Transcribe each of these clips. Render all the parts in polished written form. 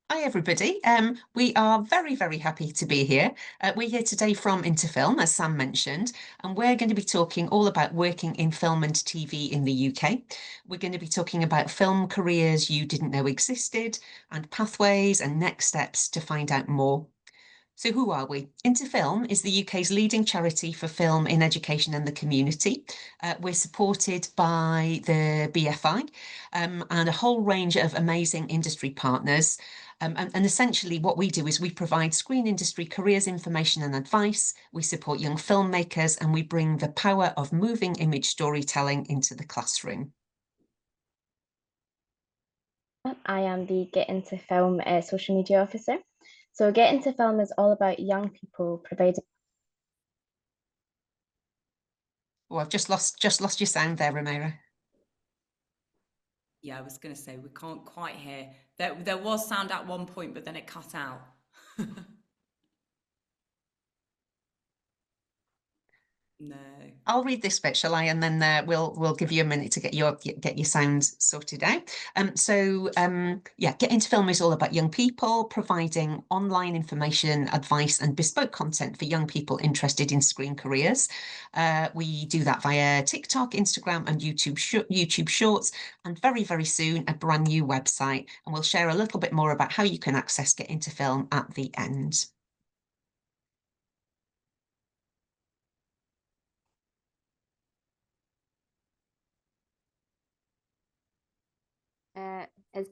Hi, everybody. We are very, very happy to be here. We're here today from IntoFilm, as Sam mentioned, and we're going to be talking all about working in film and TV in the UK. We're going to be talking about film careers you didn't know existed and pathways and next steps to find out more. So who are we? IntoFilm is the UK's leading charity for film in education and the community. We're supported by the BFI and a whole range of amazing industry partners. And essentially what we do is we provide screen industry careers information and advice. We support young filmmakers and we bring the power of moving image storytelling into the classroom. I am the Get Into Film social media officer. So Get Into Film is all about young people providing. Oh, I've just lost your sound there, Umayrah. Yeah, I was going to say we can't quite hear. There was sound at one point, but then it cut out. No. I'll read this bit, shall I? And then we'll give you a minute to get your sound sorted out. Yeah, Get Into Film is all about young people providing online information, advice, and bespoke content for young people interested in screen careers. We do that via TikTok, Instagram, and YouTube Shorts, and very, very soon a brand new website. And we'll share a little bit more about how you can access Get Into Film at the end.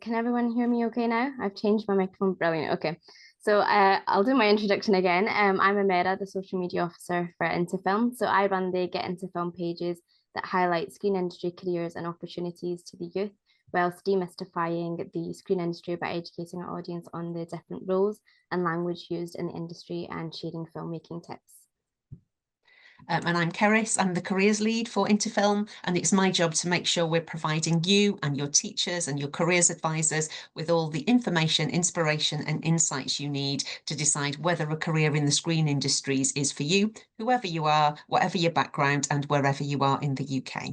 Can everyone hear me okay now? I've changed my microphone. Brilliant. Okay. So I'll do my introduction again. I'm Umayrah, the social media officer for IntoFilm. So I run the Get Into Film pages that highlight screen industry careers and opportunities to the youth, whilst demystifying the screen industry by educating our audience on the different roles and language used in the industry and sharing filmmaking tips. And I'm Cerys, I'm the careers lead for IntoFilm, and it's my job to make sure we're providing you and your teachers and your careers advisors with all the information, inspiration, and insights you need to decide whether a career in the screen industries is for you, whoever you are, whatever your background, and wherever you are in the UK.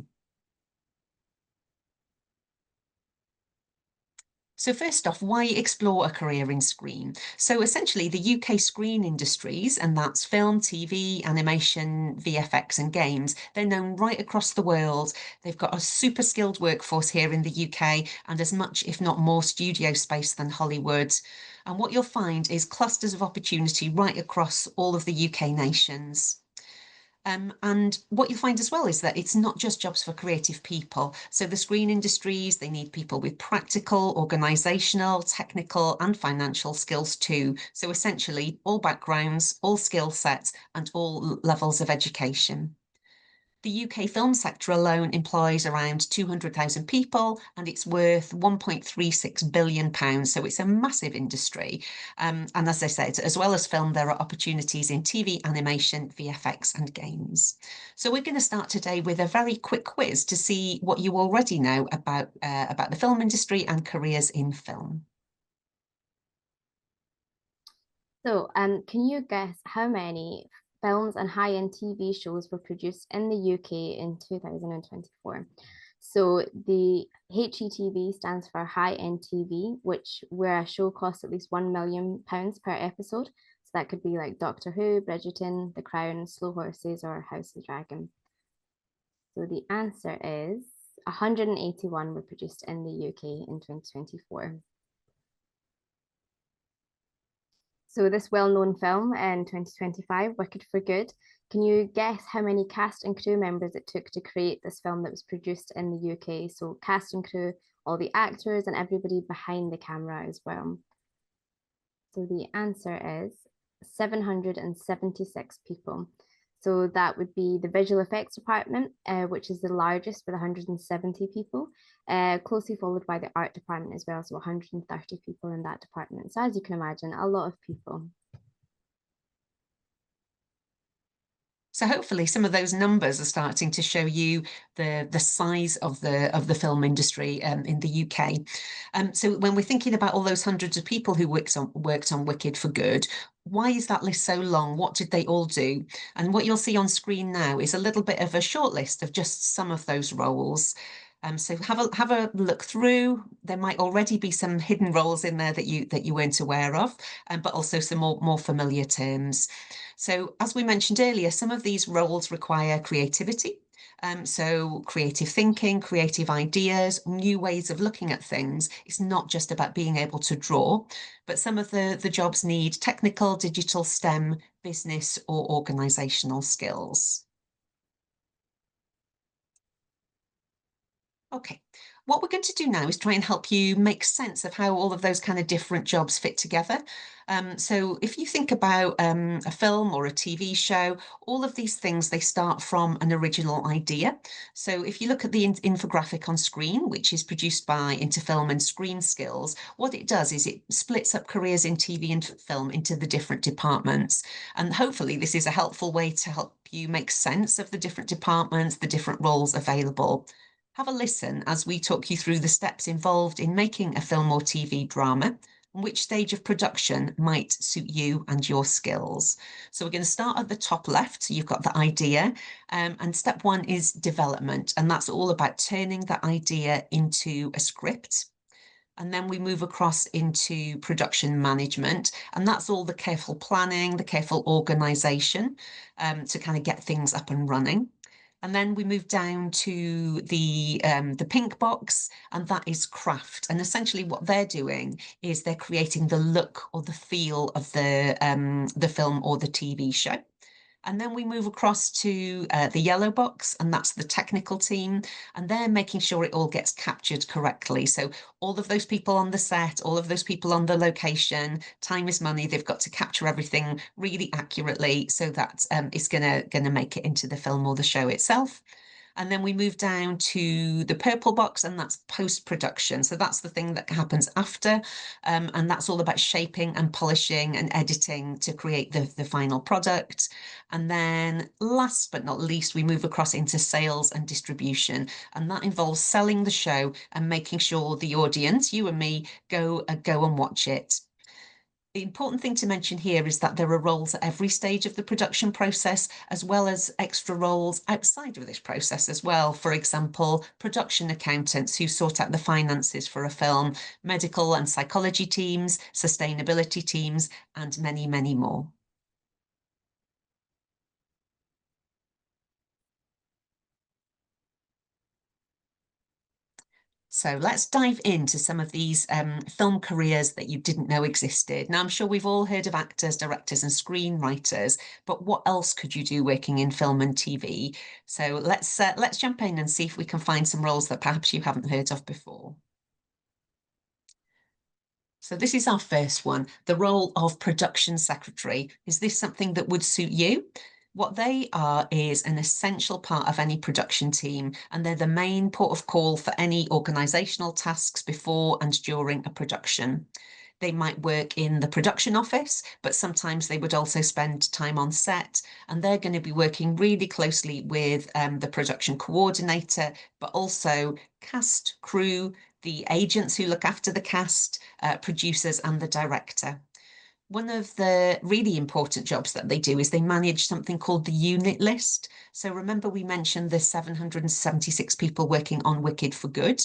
So first off, why explore a career in screen? So essentially the UK screen industries, and that's film, TV, animation, VFX and games, they're known right across the world. They've got a super skilled workforce here in the UK and as much, if not more, studio space than Hollywood. And what you'll find is clusters of opportunity right across all of the UK nations. And what you'll find as well is that it's not just jobs for creative people. So the screen industries, they need people with practical, organisational, technical and financial skills too. So essentially all backgrounds, all skill sets and all levels of education. The UK film sector alone employs around 200,000 people and it's worth £1.36 billion. So it's a massive industry. And as I said, as well as film, there are opportunities in TV, animation, VFX and games. So we're going to start today with a very quick quiz to see what you already know about the film industry and careers in film. So, can you guess how many films and high-end TV shows were produced in the UK in 2024? So the HETV stands for high-end TV, where a show costs at least £1 million per episode. So that could be like Doctor Who, Bridgerton, The Crown, Slow Horses, or House of the Dragon. So the answer is 181 were produced in the UK in 2024. So this well-known film in 2025, Wicked for Good, can you guess how many cast and crew members it took to create this film that was produced in the UK? So cast and crew, all the actors and everybody behind the camera as well. So the answer is 776 people. So that would be the visual effects department, which is the largest with 170 people, closely followed by the art department as well. So 130 people in that department. So as you can imagine, a lot of people. So hopefully some of those numbers are starting to show you the size of the film industry in the UK. So when we're thinking about all those hundreds of people who worked on Wicked for Good, why is that list so long? What did they all do? And what you'll see on screen now is a little bit of a short list of just some of those roles. So have a look through. There might already be some hidden roles in there that you weren't aware of, but also some more familiar terms. So as we mentioned earlier, some of these roles require creativity. So creative thinking, creative ideas, new ways of looking at things. It's not just about being able to draw, but some of the jobs need technical, digital, STEM, business, or organizational skills. Okay, what we're going to do now is try and help you make sense of how all of those kind of different jobs fit together. So if you think about a film or a TV show, all of these things, they start from an original idea. So if you look at the infographic on screen, which is produced by IntoFilm and Screen Skills, what it does is it splits up careers in TV and film into the different departments. And hopefully this is a helpful way to help you make sense of the different departments, the different roles available. Have a listen as we talk you through the steps involved in making a film or TV drama and which stage of production might suit you and your skills. So we're going to start at the top left. So you've got the idea, and step one is development, and that's all about turning that idea into a script. And then we move across into production management, and that's all the careful planning, the careful organisation to kind of get things up and running. And then we move down to the pink box, and that is craft. And essentially what they're doing is they're creating the look or the feel of the film or the TV show. And then we move across to the yellow box, and that's the technical team, and they're making sure it all gets captured correctly. So all of those people on the set, all of those people on the location, time is money. They've got to capture everything really accurately so that it's gonna make it into the film or the show itself. And then we move down to the purple box, and that's post-production. So that's the thing that happens after, and that's all about shaping and polishing and editing to create the final product. And then last but not least, we move across into sales and distribution, and that involves selling the show and making sure the audience, you and me, go and watch it. The important thing to mention here is that there are roles at every stage of the production process, as well as extra roles outside of this process as well. For example, production accountants who sort out the finances for a film, medical and psychology teams, sustainability teams, and many, many more. So let's dive into some of these film careers that you didn't know existed. Now, I'm sure we've all heard of actors, directors, and screenwriters, but what else could you do working in film and TV? So let's jump in and see if we can find some roles that perhaps you haven't heard of before. So this is our first one, the role of production secretary. Is this something that would suit you? What they are is an essential part of any production team, and they're the main port of call for any organisational tasks before and during a production. They might work in the production office, but sometimes they would also spend time on set, and they're going to be working really closely with the production coordinator, but also cast, crew, the agents who look after the cast, producers, and the director. One of the really important jobs that they do is they manage something called the unit list. So remember we mentioned the 776 people working on Wicked for Good.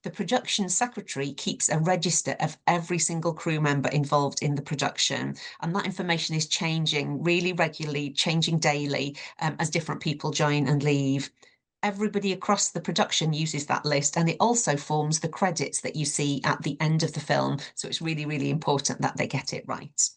The production secretary keeps a register of every single crew member involved in the production. And that information is changing really regularly, changing daily as different people join and leave. Everybody across the production uses that list, and it also forms the credits that you see at the end of the film. So it's really, really important that they get it right.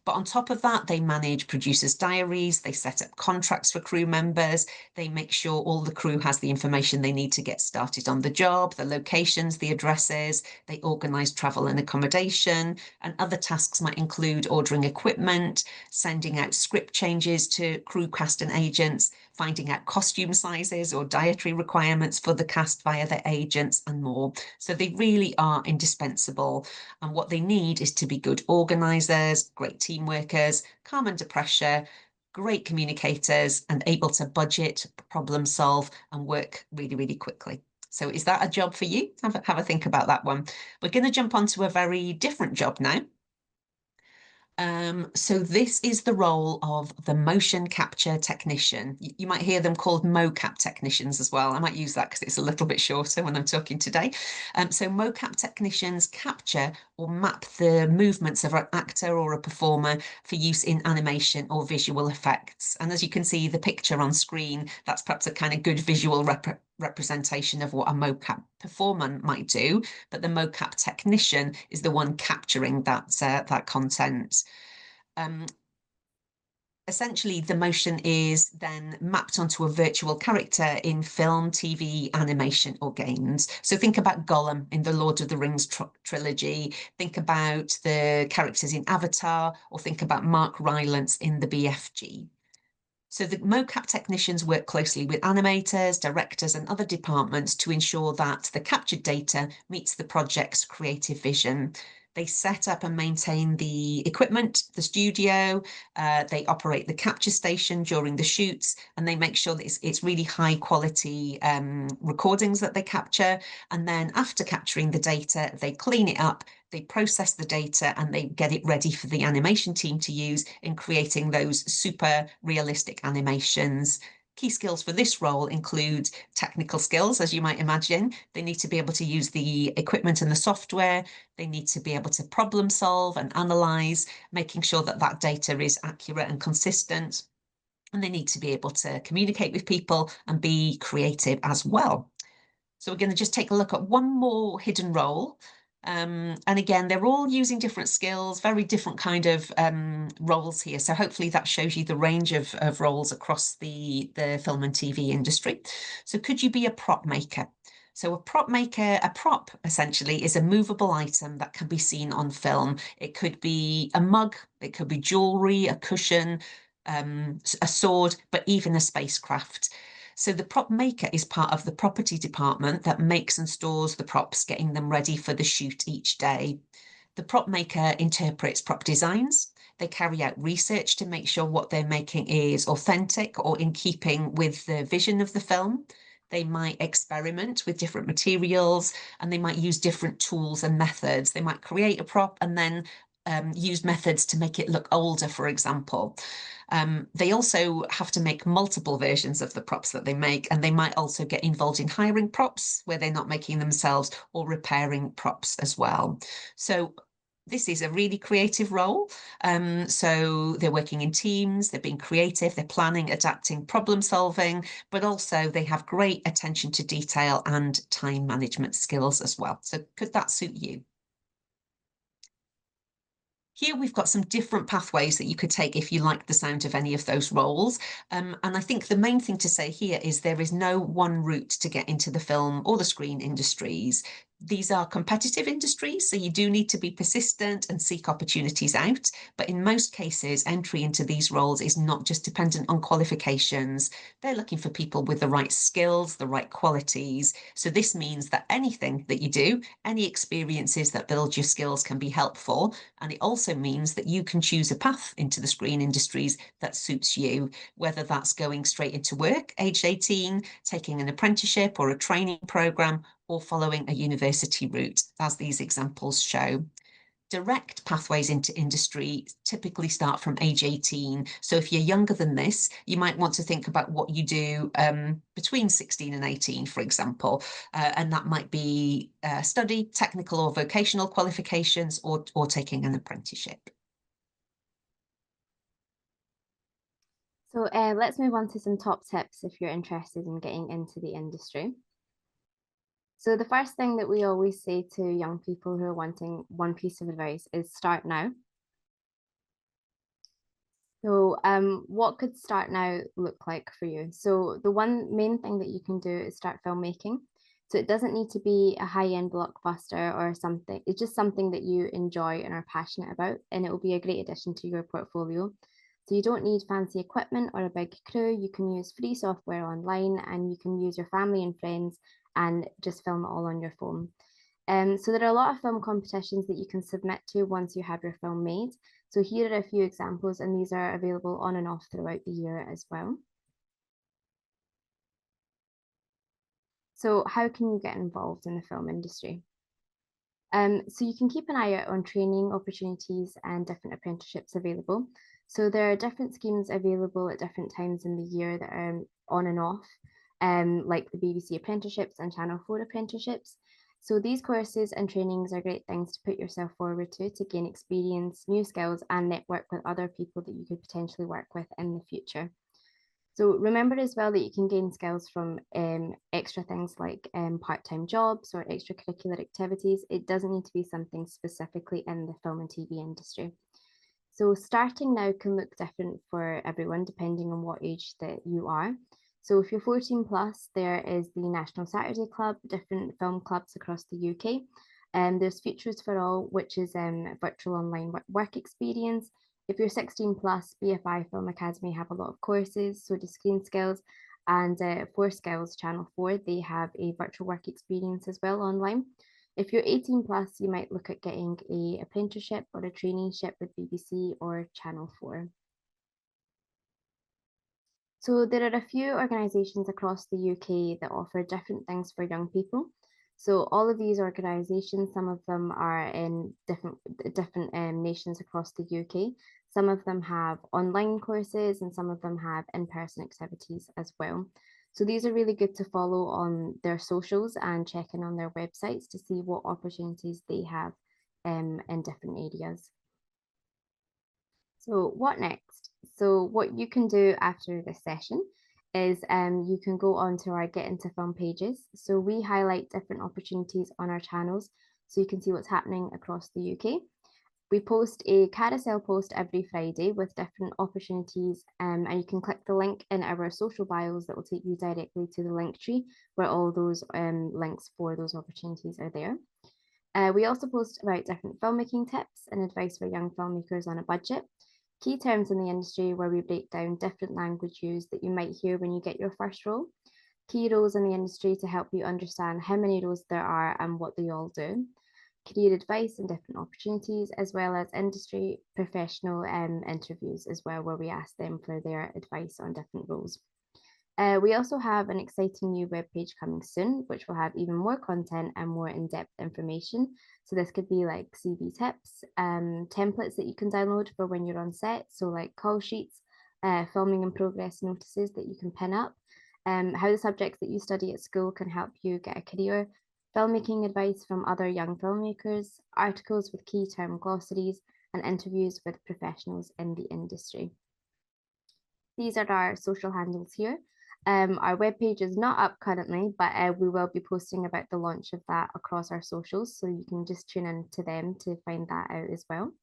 But on top of that, they manage producers' diaries, they set up contracts for crew members, they make sure all the crew has the information they need to get started on the job, the locations, the addresses, they organise travel and accommodation, and other tasks might include ordering equipment, sending out script changes to crew, cast and agents, finding out costume sizes or dietary requirements for the cast via their agents and more. So they really are indispensable. And what they need is to be good organisers, great team workers, calm under pressure, great communicators, and able to budget, problem solve, and work really, really quickly. So is that a job for you? Have a think about that one. We're going to jump onto a very different job now. So this is the role of the motion capture technician. You might hear them called mocap technicians as well. I might use that because it's a little bit shorter when I'm talking today. So mocap technicians capture or map the movements of an actor or a performer for use in animation or visual effects. And as you can see, the picture on screen, that's perhaps a kind of good visual representation of what a mocap performer might do, but the mocap technician is the one capturing that content. Essentially, the motion is then mapped onto a virtual character in film, TV, animation, or games. So think about Gollum in the Lord of the Rings trilogy, think about the characters in Avatar, or think about Mark Rylance in the BFG. So the mocap technicians work closely with animators, directors, and other departments to ensure that the captured data meets the project's creative vision. They set up and maintain the equipment, the studio, they operate the capture station during the shoots, and they make sure that it's really high quality recordings that they capture. And then after capturing the data, they clean it up, they process the data, and they get it ready for the animation team to use in creating those super realistic animations. Key skills for this role include technical skills, as you might imagine. They need to be able to use the equipment and the software. They need to be able to problem solve and analyze, making sure that that data is accurate and consistent. And they need to be able to communicate with people and be creative as well. So we're going to just take a look at one more hidden role. And again, they're all using different skills, very different kind of roles here. So hopefully that shows you the range of roles across the film and TV industry. So could you be a prop maker? So a prop essentially is a movable item that can be seen on film. It could be a mug, it could be jewelry, a cushion, a sword, but even a spacecraft. So the prop maker is part of the property department that makes and stores the props, getting them ready for the shoot each day. The prop maker interprets prop designs. They carry out research to make sure what they're making is authentic or in keeping with the vision of the film. They might experiment with different materials, and they might use different tools and methods. They might create a prop and then use methods to make it look older, for example. They also have to make multiple versions of the props that they make, and they might also get involved in hiring props where they're not making themselves, or repairing props as well. So this is a really creative role. So they're working in teams, they're being creative, they're planning, adapting, problem solving, but also they have great attention to detail and time management skills as well. So could that suit you? Here we've got some different pathways that you could take if you like the sound of any of those roles. And I think the main thing to say here is there is no one route to get into the film or the screen industries. These are competitive industries, so you do need to be persistent and seek opportunities out. But in most cases, entry into these roles is not just dependent on qualifications. They're looking for people with the right skills, the right qualities. So this means that anything that you do, any experiences that build your skills can be helpful. And it also means that you can choose a path into the screen industries that suits you, whether that's going straight into work, aged 18, taking an apprenticeship or a training program, or following a university route, as these examples show. Direct pathways into industry typically start from age 18. So if you're younger than this, you might want to think about what you do between 16 and 18, for example. And that might be study, technical or vocational qualifications, or taking an apprenticeship. So let's move on to some top tips if you're interested in getting into the industry. So the first thing that we always say to young people who are wanting one piece of advice is start now. So what could start now look like for you? So the one main thing that you can do is start filmmaking. So it doesn't need to be a high-end blockbuster or something. It's just something that you enjoy and are passionate about, and it will be a great addition to your portfolio. So you don't need fancy equipment or a big crew. You can use free software online, and you can use your family and friends and just film it all on your phone. So there are a lot of film competitions that you can submit to once you have your film made. So here are a few examples, and these are available on and off throughout the year as well. So how can you get involved in the film industry? So you can keep an eye out on training opportunities and different apprenticeships available. So there are different schemes available at different times in the year that are on and off, like the BBC apprenticeships and Channel 4 apprenticeships. So these courses and trainings are great things to put yourself forward to gain experience, new skills, and network with other people that you could potentially work with in the future. So remember as well that you can gain skills from extra things like part-time jobs or extracurricular activities. It doesn't need to be something specifically in the film and TV industry. So starting now can look different for everyone depending on what age that you are. So if you're 14 plus, there is the National Saturday Club, different film clubs across the UK. And there's Futures for All, which is virtual online work experience. If you're 16 plus, BFI Film Academy have a lot of courses, so do Screen Skills, and For Skills Channel 4, they have a virtual work experience as well online. If you're 18 plus, you might look at getting a apprenticeship or a traineeship with BBC or Channel 4. So there are a few organisations across the UK that offer different things for young people. So all of these organisations, some of them are in different nations across the UK. Some of them have online courses and some of them have in-person activities as well. So these are really good to follow on their socials and check in on their websites to see what opportunities they have in different areas. So what next? So what you can do after this session is you can go on to our Get Into Film pages. So we highlight different opportunities on our channels so you can see what's happening across the UK. We post a carousel post every Friday with different opportunities and you can click the link in our social bios that will take you directly to the link tree where all those links for those opportunities are there. We also post about different filmmaking tips and advice for young filmmakers on a budget, key terms in the industry where we break down different language use that you might hear when you get your first role, key roles in the industry to help you understand how many roles there are and what they all do, career advice and different opportunities, as well as industry professional interviews as well, where we ask them for their advice on different roles. We also have an exciting new webpage coming soon, which will have even more content and more in-depth information. So this could be like CV tips, templates that you can download for when you're on set. So like call sheets, filming in progress notices that you can pin up, how the subjects that you study at school can help you get a career, filmmaking advice from other young filmmakers, articles with key term glossaries, and interviews with professionals in the industry. These are our social handles here. Our webpage is not up currently, but we will be posting about the launch of that across our socials, so you can just tune in to them to find that out as well.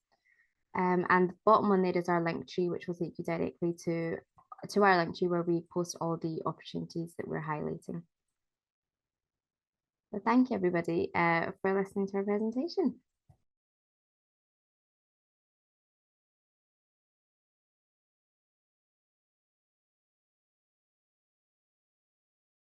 And the bottom one there is our link tree, which will take you directly to our link tree where we post all the opportunities that we're highlighting. So thank you everybody for listening to our presentation.